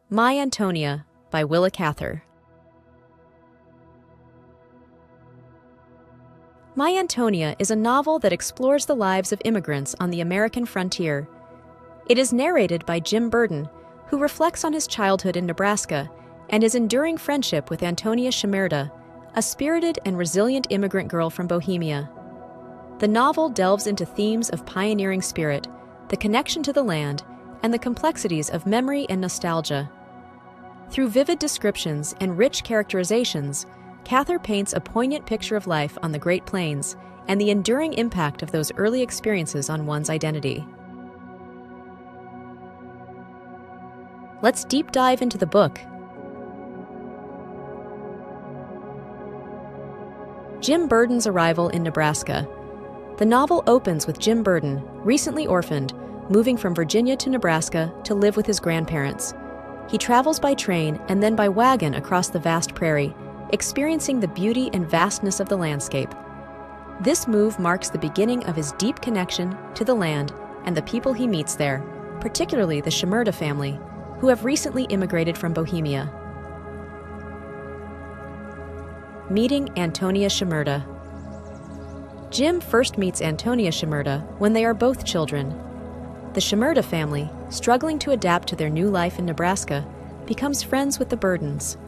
My Ántonia by Willa Cather. My Ántonia is a novel that explores the lives of immigrants on the American frontier. It is narrated by Jim Burden, who reflects on his childhood in Nebraska and his enduring friendship with Ántonia Shimerda, a spirited and resilient immigrant girl from Bohemia. The novel delves into themes of pioneering spirit, the connection to the land, and the complexities of memory and nostalgia. Through vivid descriptions and rich characterizations, Cather paints a poignant picture of life on the Great Plains and the enduring impact of those early experiences on one's identity. Let's deep dive into the book. Jim Burden's arrival in Nebraska. The novel opens with Jim Burden, recently orphaned, moving from Virginia to Nebraska to live with his grandparents. He travels by train and then by wagon across the vast prairie, experiencing the beauty and vastness of the landscape. This move marks the beginning of his deep connection to the land and the people he meets there, particularly the Shimerda family, who have recently immigrated from Bohemia. Meeting Ántonia Shimerda. Jim first meets Ántonia Shimerda when they are both children. The Shimerda family, struggling to adapt to their new life in Nebraska, becomes friends with the Burdens.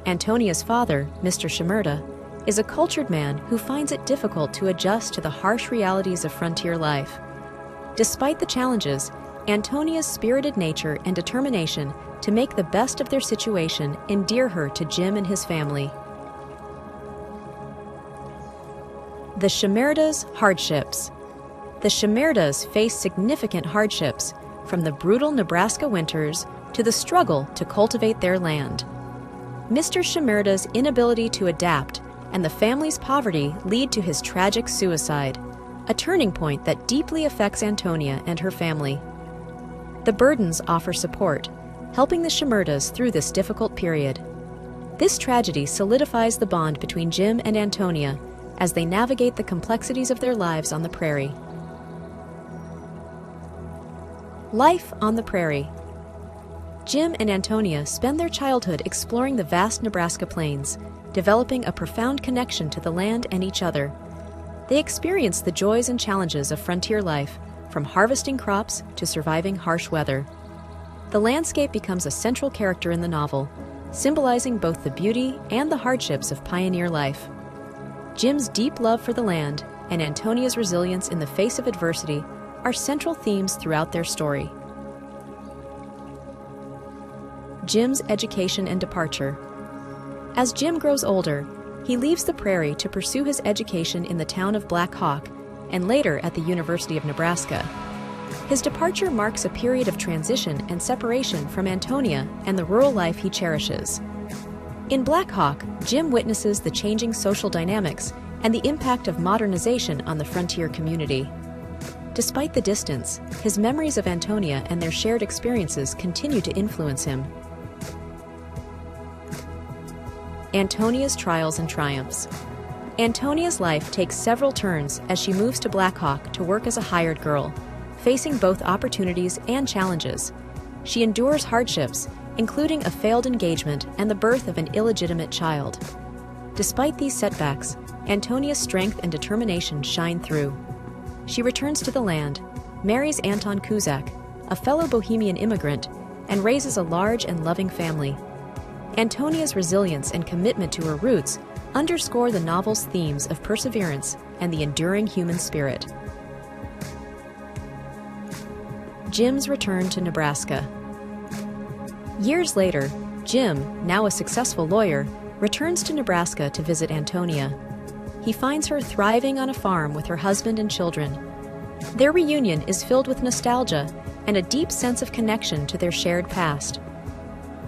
Antonia's father, Mr. Shimerda, is a cultured man who finds it difficult to adjust to the harsh realities of frontier life. Despite the challenges, Antonia's spirited nature and determination to make the best of their situation endear her to Jim and his family. The Shimerdas' hardships. The Shimerdas face significant hardships, from the brutal Nebraska winters to the struggle to cultivate their land. Mr. Shimerda's inability to adapt and the family's poverty lead to his tragic suicide, a turning point that deeply affects Ántonia and her family. The Burdens offer support, helping the Shimerdas through this difficult period. This tragedy solidifies the bond between Jim and Ántonia as they navigate the complexities of their lives on the prairie. Life on the prairie. Jim and Ántonia spend their childhood exploring the vast Nebraska plains, developing a profound connection to the land and each other. They experience the joys and challenges of frontier life, from harvesting crops to surviving harsh weather. The landscape becomes a central character in the novel, symbolizing both the beauty and the hardships of pioneer life. Jim's deep love for the land and Antonia's resilience in the face of adversity are central themes throughout their story. Jim's education and departure. As Jim grows older, he leaves the prairie to pursue his education in the town of Black Hawk and later at the University of Nebraska. His departure marks a period of transition and separation from Ántonia and the rural life he cherishes. In Black Hawk, Jim witnesses the changing social dynamics and the impact of modernization on the frontier community. Despite the distance, his memories of Ántonia and their shared experiences continue to influence him. Antonia's trials and triumphs. Antonia's life takes several turns as she moves to Black Hawk to work as a hired girl, facing both opportunities and challenges. She endures hardships, including a failed engagement and the birth of an illegitimate child. Despite these setbacks, Antonia's strength and determination shine through. She returns to the land, marries Anton Kuzak, a fellow Bohemian immigrant, and raises a large and loving family. Antonia's resilience and commitment to her roots underscore the novel's themes of perseverance and the enduring human spirit. Jim's return to Nebraska. Years later, Jim, now a successful lawyer, returns to Nebraska to visit Ántonia. He finds her thriving on a farm with her husband and children. Their reunion is filled with nostalgia and a deep sense of connection to their shared past.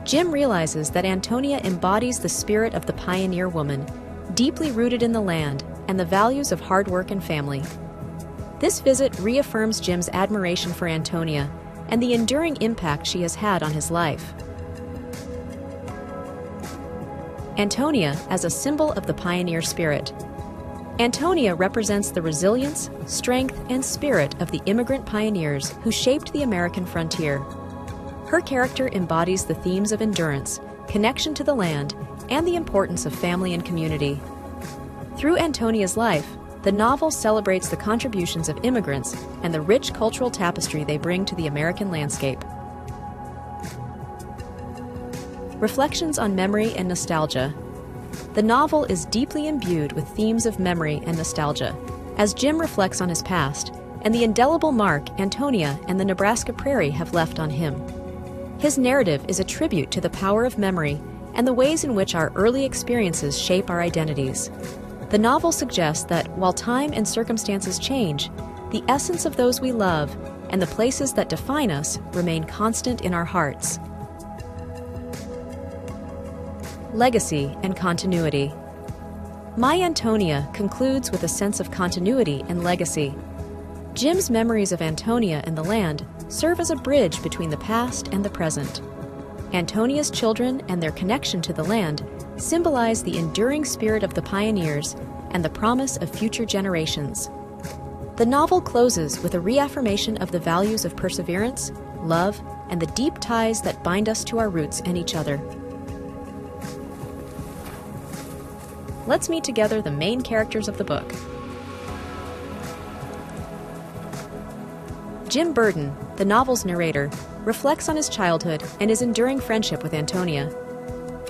Jim realizes that Ántonia embodies the spirit of the pioneer woman, deeply rooted in the land and the values of hard work and family. This visit reaffirms Jim's admiration for Ántonia and the enduring impact she has had on his life. Ántonia as a symbol of the pioneer spirit. Ántonia represents the resilience, strength, and spirit of the immigrant pioneers who shaped the American frontier. Her character embodies the themes of endurance, connection to the land, and the importance of family and community. Through Antonia's life, the novel celebrates the contributions of immigrants and the rich cultural tapestry they bring to the American landscape. Reflections on memory and nostalgia. The novel is deeply imbued with themes of memory and nostalgia, as Jim reflects on his past and the indelible mark Ántonia and the Nebraska prairie have left on him. His narrative is a tribute to the power of memory and the ways in which our early experiences shape our identities. The novel suggests that while time and circumstances change, the essence of those we love and the places that define us remain constant in our hearts. Legacy and continuity. My Ántonia concludes with a sense of continuity and legacy. Jim's memories of Ántonia and the land serve as a bridge between the past and the present. Antonia's children and their connection to the land symbolize the enduring spirit of the pioneers and the promise of future generations. The novel closes with a reaffirmation of the values of perseverance, love, and the deep ties that bind us to our roots and each other. Let's meet together the main characters of the book. Jim Burden, the novel's narrator, reflects on his childhood and his enduring friendship with Ántonia.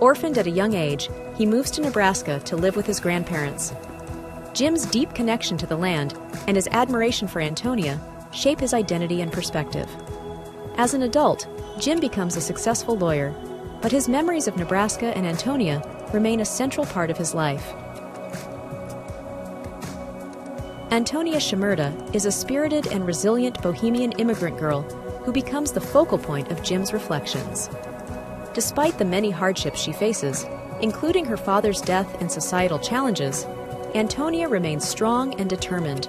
Orphaned at a young age, he moves to Nebraska to live with his grandparents. Jim's deep connection to the land and his admiration for Ántonia shape his identity and perspective. As an adult, Jim becomes a successful lawyer, but his memories of Nebraska and Ántonia remain a central part of his life. Ántonia Shimerda is a spirited and resilient Bohemian immigrant girl who becomes the focal point of Jim's reflections. Despite the many hardships she faces, including her father's death and societal challenges, Ántonia remains strong and determined.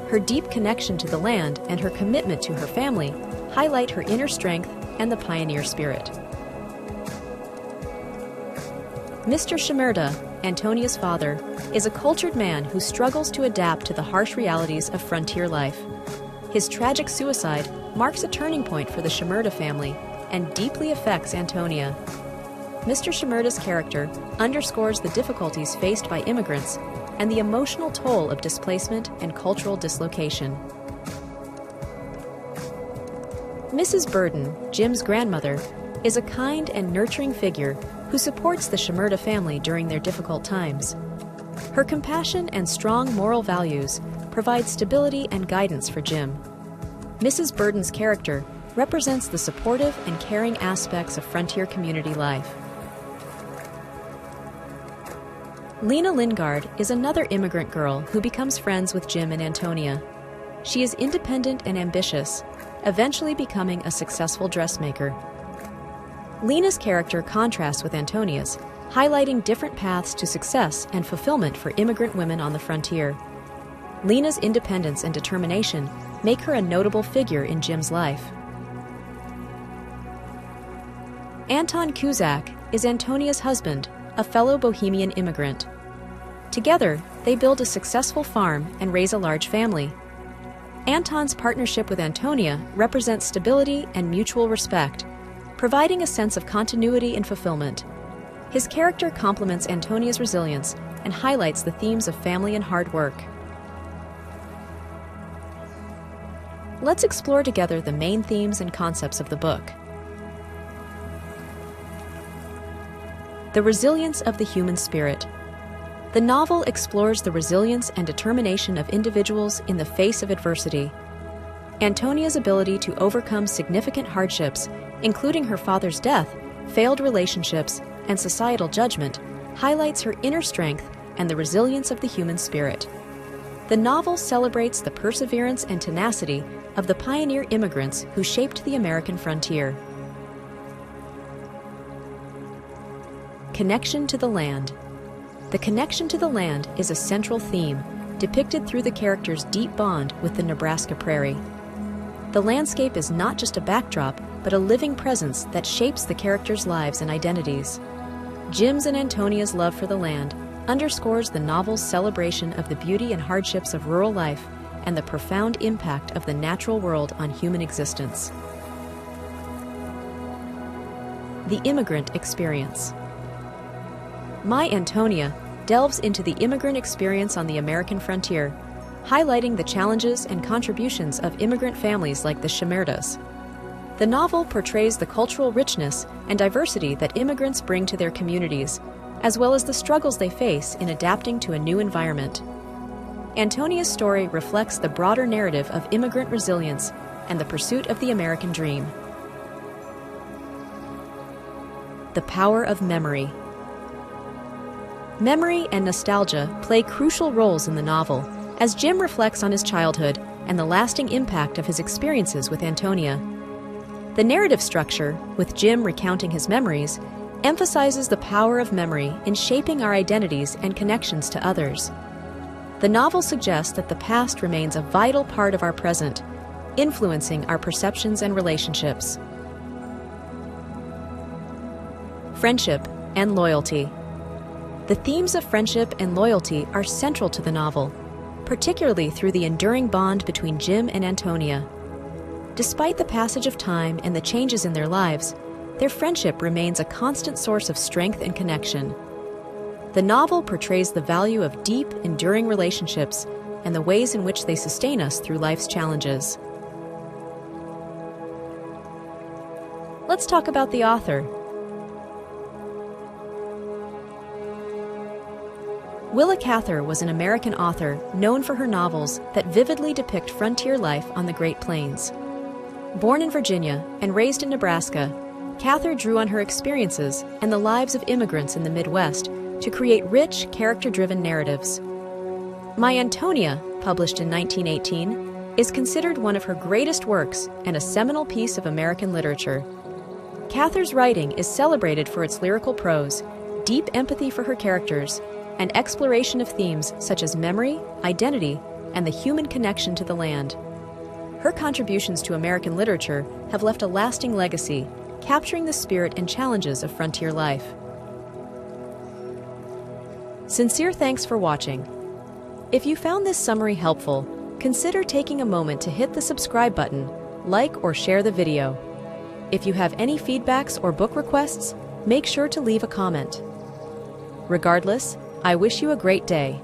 Her deep connection to the land and her commitment to her family highlight her inner strength and the pioneer spirit. Mr. Shimerda, Antonia's father, is a cultured man who struggles to adapt to the harsh realities of frontier life. His tragic suicide marks a turning point for the Shimerda family and deeply affects Ántonia. Mr. Shimerda's character underscores the difficulties faced by immigrants and the emotional toll of displacement and cultural dislocation. Mrs. Burden, Jim's grandmother, is a kind and nurturing figure who supports the Shimerda family during their difficult times. Her compassion and strong moral values provide stability and guidance for Jim. Mrs. Burden's character represents the supportive and caring aspects of frontier community life. Lena Lingard is another immigrant girl who becomes friends with Jim and Ántonia. She is independent and ambitious, eventually becoming a successful dressmaker. Lena's character contrasts with Antonia's, highlighting different paths to success and fulfillment for immigrant women on the frontier. Lena's independence and determination make her a notable figure in Jim's life. Anton Cusack is Antonia's husband, a fellow Bohemian immigrant. Together, they build a successful farm and raise a large family. Anton's partnership with Ántonia represents stability and mutual respect, providing a sense of continuity and fulfillment. His character complements Antonia's resilience and highlights the themes of family and hard work. Let's explore together the main themes and concepts of the book. The resilience of the human spirit. The novel explores the resilience and determination of individuals in the face of adversity. Antonia's ability to overcome significant hardships, including her father's death, failed relationships, and societal judgment, highlights her inner strength and the resilience of the human spirit. The novel celebrates the perseverance and tenacity of the pioneer immigrants who shaped the American frontier. Connection to the land. The connection to the land is a central theme, depicted through the character's deep bond with the Nebraska prairie. The landscape is not just a backdrop, but a living presence that shapes the characters' lives and identities. Jim's and Antonia's love for the land underscores the novel's celebration of the beauty and hardships of rural life and the profound impact of the natural world on human existence. The Immigrant Experience. My Ántonia delves into the immigrant experience on the American frontier, highlighting the challenges and contributions of immigrant families like the Shimerdas. The novel portrays the cultural richness and diversity that immigrants bring to their communities, as well as the struggles they face in adapting to a new environment. Ántonia's story reflects the broader narrative of immigrant resilience and the pursuit of the American dream. The power of memory. Memory and nostalgia play crucial roles in the novel, as Jim reflects on his childhood and the lasting impact of his experiences with Ántonia. The narrative structure, with Jim recounting his memories, emphasizes the power of memory in shaping our identities and connections to others. The novel suggests that the past remains a vital part of our present, influencing our perceptions and relationships. Friendship and loyalty. The themes of friendship and loyalty are central to the novel, particularly through the enduring bond between Jim and Ántonia. Despite the passage of time and the changes in their lives, their friendship remains a constant source of strength and connection. The novel portrays the value of deep, enduring relationships and the ways in which they sustain us through life's challenges. Let's talk about the author. Willa Cather was an American author known for her novels that vividly depict frontier life on the Great Plains. Born in Virginia and raised in Nebraska, Cather drew on her experiences and the lives of immigrants in the Midwest to create rich, character-driven narratives. My Ántonia, published in 1918, is considered one of her greatest works and a seminal piece of American literature. Cather's writing is celebrated for its lyrical prose, deep empathy for her characters, and exploration of themes such as memory, identity, and the human connection to the land. Her contributions to American literature have left a lasting legacy, capturing the spirit and challenges of frontier life. Sincere thanks for watching. If you found this summary helpful, consider taking a moment to hit the subscribe button, like or share the video. If you have any feedbacks or book requests, make sure to leave a comment. Regardless, I wish you a great day.